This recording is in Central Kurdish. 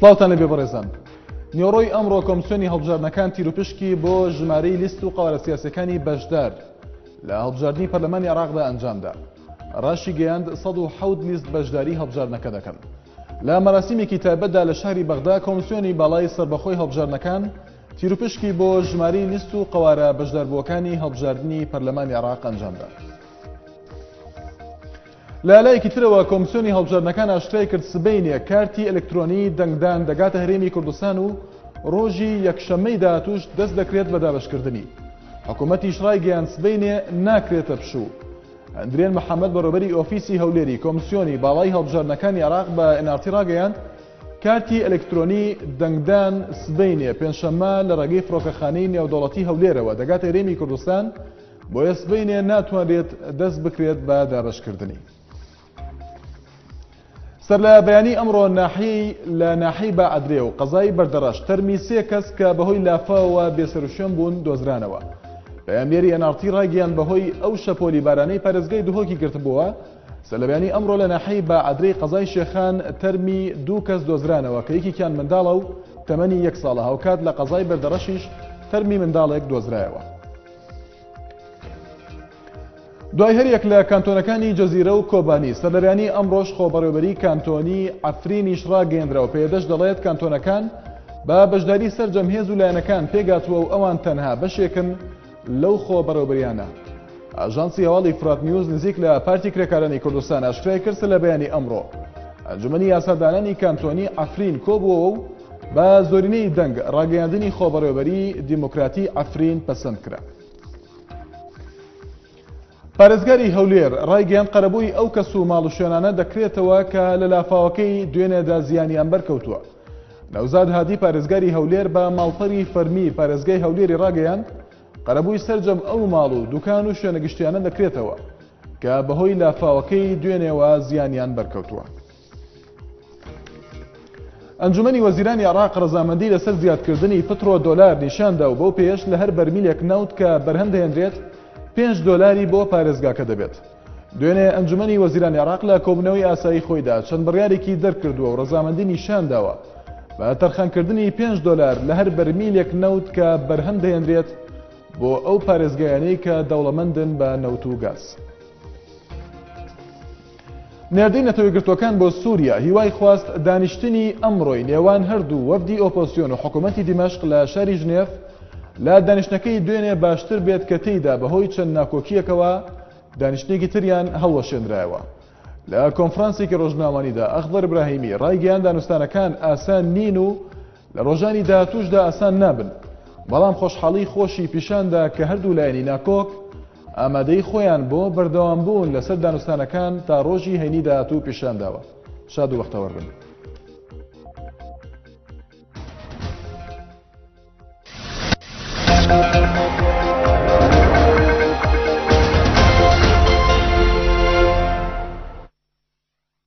سڵاوتان لەبێ بەڕێزان. نیۆڕۆی ئەمڕۆ کۆمیسیۆنی هەڵبژاردنەکان تیرۆپشکی بۆ ژمارەی لیست و قەوارە سیاسیەکانی بەشدار لە هەڵبژاردننی پەرلەمانی عێراقدا ئەنجامدا. ڕاشی گەیاند 107 لیست بەشداری هەڵبژاردنەکە دەکەن. لە مەراسیمێکی تایبەتدا لە شاری بەغدا کۆمیسیۆنی باڵای سەربەخۆی هەڵبژاردنەکان تیرۆپشکی بۆ ژمارەی لیست و قەوارە بەشداربووەکانی هەڵبژاردننی پەرلەمانی عێراق ئەنجامدا. لە لایەکی ترەوە کۆمیسیۆنی هەڵبژاردنەکان ئاشکرای کرد سبەینێ کارتی ئەلکترۆنی دەنگدان دەگاتە هەرێمی کوردستان و ڕۆژی یەکشەممەی داهاتووش دەست دەکرێت بە دابەشکردنی. حکوومەتیش ڕایگەیاند سبەینێ ناکرێتە پشوو. ئەندرێن محەممەد بەڕێوەبەری ئۆفیسی هەولێری کۆمیسیۆنی باڵای هەڵبژاردنەکانی عێراق بە NRT ڕاگەیاند کارتی ئەلکترۆنی دەنگدان سبەینێ پێنجشەممە لە ڕێگەی فڕۆکەخانەی نێودەوڵەتی هەولێرەوە دەگاتە هەرێمی کوردستان بۆیە سبەینێ ناتوانرێت دەست بکرێت بە دابەشکردنی. سەر لە بەیانی ئەمڕۆ لە ناحەی بەعەدرێ و قەزای بەردەڕەش تەرمی 3 کەس کە بەهۆی لافاوەوە بێسەروشێن بوون دۆزرانەوە. پەیامێری NRT ڕایگەیاند بەهۆی ئەو شەپۆلی بارانەی پارێزگای دهۆکی گرتبووە. سەر لە بەیانی ئەمڕۆ لە ناحەی بەعەدرەی قەزای شێخان تەرمی 2 کەس دۆزرانەوە کە یەکێکیان منداڵە و تەمەنی 1 ساڵە. هاوکات لە قەزای بەردەڕەشیش تەرمی منداڵێک دۆزرایەوە. دوای هەریەک لە کانتۆنەکانی جەزیرە و کۆبانی سەردەرانی ئەمڕۆژ خۆبەڕێوەبەری کانتۆنی عەفرینیش ڕاگەیەندرا و پێدەش دەڵێت کانتۆنەکان بە بەشداری سەرجەمهێز و لایەنەکان پێگاتووە و ئەوان تەنها بەشێکن لەو خۆبەڕێوەبەریانە. ئاژانسی هەواڵی فرات نیوز نزیک لە پارتی کرێکارانی کوردستان ئاشکرای کرد لە بەیانی ئەمڕۆ ئەنجومەنی یاسادانانی کانتۆنی عەفرین کۆبووەوە و بە زۆرینەی دەنگ ڕاگەیاندنی خۆبەڕێوەبەری دیموکراتی عەفرین پەسەند کرا. پارێزگاری هەولێر ڕایگەیاند قەرەبووی ئەو کەس و ماڵ و شوێنانە دەکرێتەوە کە لە لافاوەکەی دوێنێدا زیانیان بەرکەوتووە. نەوزاد هادی پارێزگاری هەولێر بە ماڵپەری فەرمی پارێزگای هەولێری ڕاگەیاند قەرەبووی سەرجەم ئەو ماڵ و دوکان و شوێنە گشتیانە دەکرێتەوە کە بەهۆی لافاوەکەی دوێنێەوە زیانیان بەرکەوتووە. ئەنجومەنی وەزیرانی عێراق ڕەزامەندی لەسەر زیادکردنی پترۆ دۆلار نیشاندا و بەو پێش لە هەر بەرمیلێک نەوت کە بەرهەم دەهێنرێت 5 دۆلاری بۆ پارێزگاکە دەبێت. دوێنێ ئەنجومەنی وەزیرانی عێراق لە کۆبوونەوەی ئاسایی خۆیدا چەند بڕیارێکی دەرکردووە و ڕەزامەندی نیشانداوە بە تەرخانکردنی 5 دۆلار لە هەر بەرمیلێک نەوت کە بەرهەم دەهێنرێت بۆ ئەو پارێزگایانەی کە دەوڵەمەندن بە نەوت و گاز. نێردەی نەتەوەیەکگرتووەکان بۆ سووریا هیوای خواست دانیشتنی ئەمڕۆی نێوان هەردوو وەفدی ئۆپۆزیۆن و حکوومەتی دیمەشق لە شاری ژنێف لە دانیشتنەکەی دوێنێ باشتر بێت کە تێیدا بەهۆی چەند ناکۆکیەکەوە دانیشتێکی تریان هەڵوەشێنرایەوە. لە کۆنفرانسێکی ڕۆژنامەییدا ئەخبەر ئیبراهیمی ڕایگەیاند دانوستانەکان ئاسان نین و لە ڕۆژانی داهاتووشدا ئاسان نابن، بەڵام خۆشحاڵی خۆشی پیشاندا کە هەردوو لایەنی ناکۆک ئامادەی خۆیان بۆ بەردەوامبوون لەسەر دانوستانەکان تا ڕۆژی هەینی داهاتوو پیشانداوە. شاد و بەختەوەر بن.